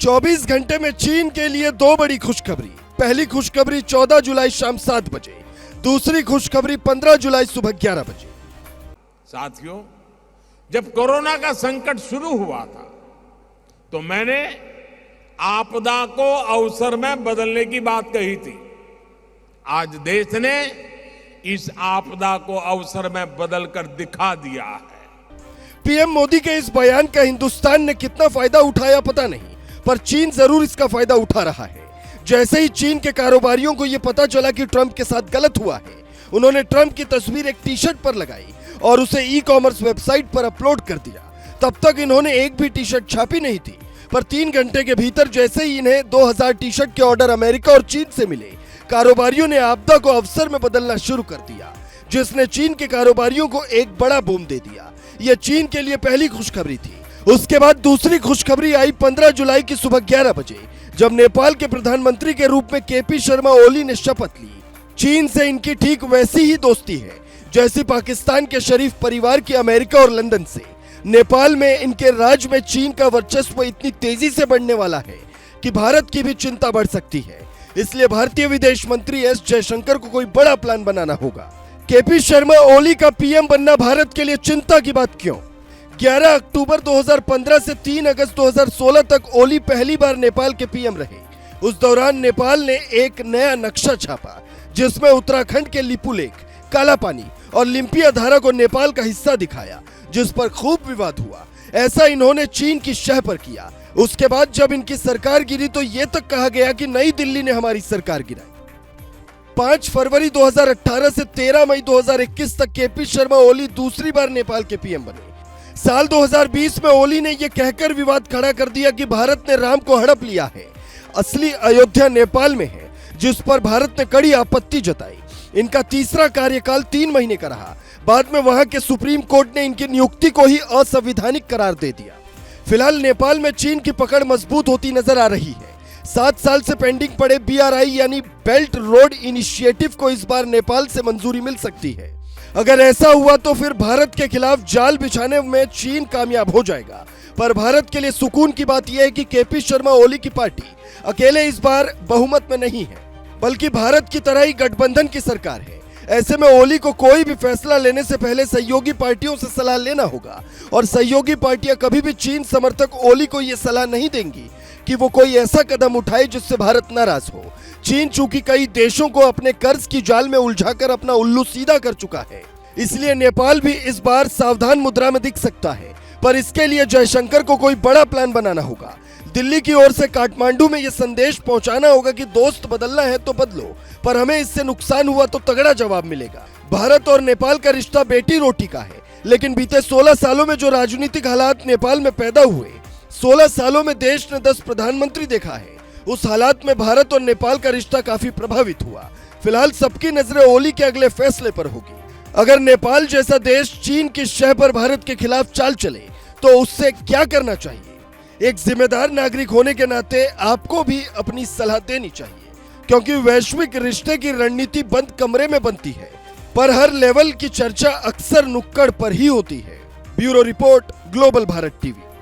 24 घंटे में चीन के लिए दो बड़ी खुशखबरी। पहली खुशखबरी 14 जुलाई शाम 7 बजे, दूसरी खुशखबरी 15 जुलाई सुबह 11 बजे। साथियों, जब कोरोना का संकट शुरू हुआ था तो मैंने आपदा को अवसर में बदलने की बात कही थी। आज देश ने इस आपदा को अवसर में बदलकर दिखा दिया है। पीएम मोदी के इस बयान का हिंदुस्तान ने कितना फायदा उठाया पता नहीं, पर चीन जरूर इसका फायदा उठा रहा है। जैसे ही चीन के कारोबारियों को यह पता चला कि ट्रंप के साथ गलत हुआ है, उन्होंने ट्रंप की तस्वीर एक टी शर्ट पर लगाई और उसे ई-कॉमर्स वेबसाइट पर अपलोड कर दिया। तब तक इन्होंने एक भी टी शर्ट छापी नहीं थी, पर 3 घंटे के भीतर जैसे ही इन्हें 2000 टी शर्ट के ऑर्डर अमेरिका और चीन से मिले, कारोबारियों ने आपदा को अवसर में बदलना शुरू कर दिया, जिसने चीन के कारोबारियों को एक बड़ा बूम दे दिया। यह चीन के लिए पहली खुशखबरी थी। उसके बाद दूसरी खुशखबरी आई 15 जुलाई की सुबह 11 बजे, जब नेपाल के प्रधानमंत्री के रूप में केपी शर्मा ओली ने शपथ ली। चीन से इनकी ठीक वैसी ही दोस्ती है जैसी पाकिस्तान के शरीफ परिवार की अमेरिका और लंदन से। नेपाल में इनके राज में चीन का वर्चस्व इतनी तेजी से बढ़ने वाला है कि भारत की भी चिंता बढ़ सकती है। इसलिए भारतीय विदेश मंत्री एस जयशंकर को कोई बड़ा प्लान बनाना होगा। केपी शर्मा ओली का पीएम बनना भारत के लिए चिंता की बात क्यों? 11 अक्टूबर 2015 से 3 अगस्त 2016 तक ओली पहली बार नेपाल के पीएम रहे। उस दौरान नेपाल ने एक नया नक्शा छापा, जिसमें उत्तराखंड के लिपुलेख, काला पानी और लिम्पिया धारा को नेपाल का हिस्सा दिखाया, जिस पर खूब विवाद हुआ। ऐसा इन्होंने चीन की शह पर किया। उसके बाद जब इनकी सरकार गिरी तो ये तक कहा गया कि नई दिल्ली ने हमारी सरकार गिराई। 5 फरवरी 2018 से 13 मई 2021 तक केपी शर्मा ओली दूसरी बार नेपाल के पीएम बने। साल 2020 में ओली ने यह कहकर विवाद खड़ा कर दिया कि भारत ने राम को हड़प लिया है, असली अयोध्या नेपाल में है, जिस पर भारत ने कड़ी आपत्ति जताई। इनका तीसरा कार्यकाल 3 महीने का रहा। बाद में वहां के सुप्रीम कोर्ट ने इनकी नियुक्ति को ही असंवैधानिक करार दे दिया। फिलहाल नेपाल में चीन की पकड़ मजबूत होती नजर आ रही है। 7 साल से पेंडिंग पड़े BRI यानी बेल्ट रोड इनिशिएटिव को इस बार नेपाल से मंजूरी मिल सकती है। अगर ऐसा हुआ तो फिर भारत के खिलाफ जाल बिछाने में चीन कामयाब हो जाएगा। पर भारत के लिए सुकून की बात यह है कि केपी शर्मा ओली की पार्टी अकेले इस बार बहुमत में नहीं है, बल्कि भारत की तरह ही गठबंधन की सरकार है। ऐसे में ओली को कोई भी फैसला लेने से पहले सहयोगी पार्टियों से सलाह लेना होगा, और सहयोगी पार्टियां कभी भी चीन समर्थक ओली को यह सलाह नहीं देंगी कि वो कोई ऐसा कदम उठाए जिससे भारत नाराज हो। चीन चूंकि कई देशों को अपने कर्ज की जाल में उलझाकर अपना उल्लू सीधा कर चुका है, इसलिए नेपाल भी इस बार सावधान मुद्रा में दिख सकता है। पर इसके लिए जयशंकर को कोई बड़ा प्लान बनाना होगा। दिल्ली की ओर से काठमांडू में यह संदेश पहुंचाना होगा कि दोस्त बदलना है तो बदलो, पर हमें इससे नुकसान हुआ तो तगड़ा जवाब मिलेगा। भारत और नेपाल का रिश्ता बेटी रोटी का है, लेकिन बीते 16 सालों में जो राजनीतिक हालात नेपाल में पैदा हुए, 16 सालों में देश ने 10 प्रधानमंत्री देखा है। उस हालात में भारत और नेपाल का रिश्ता काफी प्रभावित हुआ। फिलहाल सबकी नजरें ओली के अगले फैसले पर होगी। अगर नेपाल जैसा देश चीन की शह पर भारत के खिलाफ चाल चले तो उससे क्या करना चाहिए? एक जिम्मेदार नागरिक होने के नाते आपको भी अपनी सलाह देनी चाहिए, क्योंकि वैश्विक रिश्ते की रणनीति बंद कमरे में बनती है, पर हर लेवल की चर्चा अक्सर नुक्कड़ पर ही होती है। Bureau report, global Bharat TV.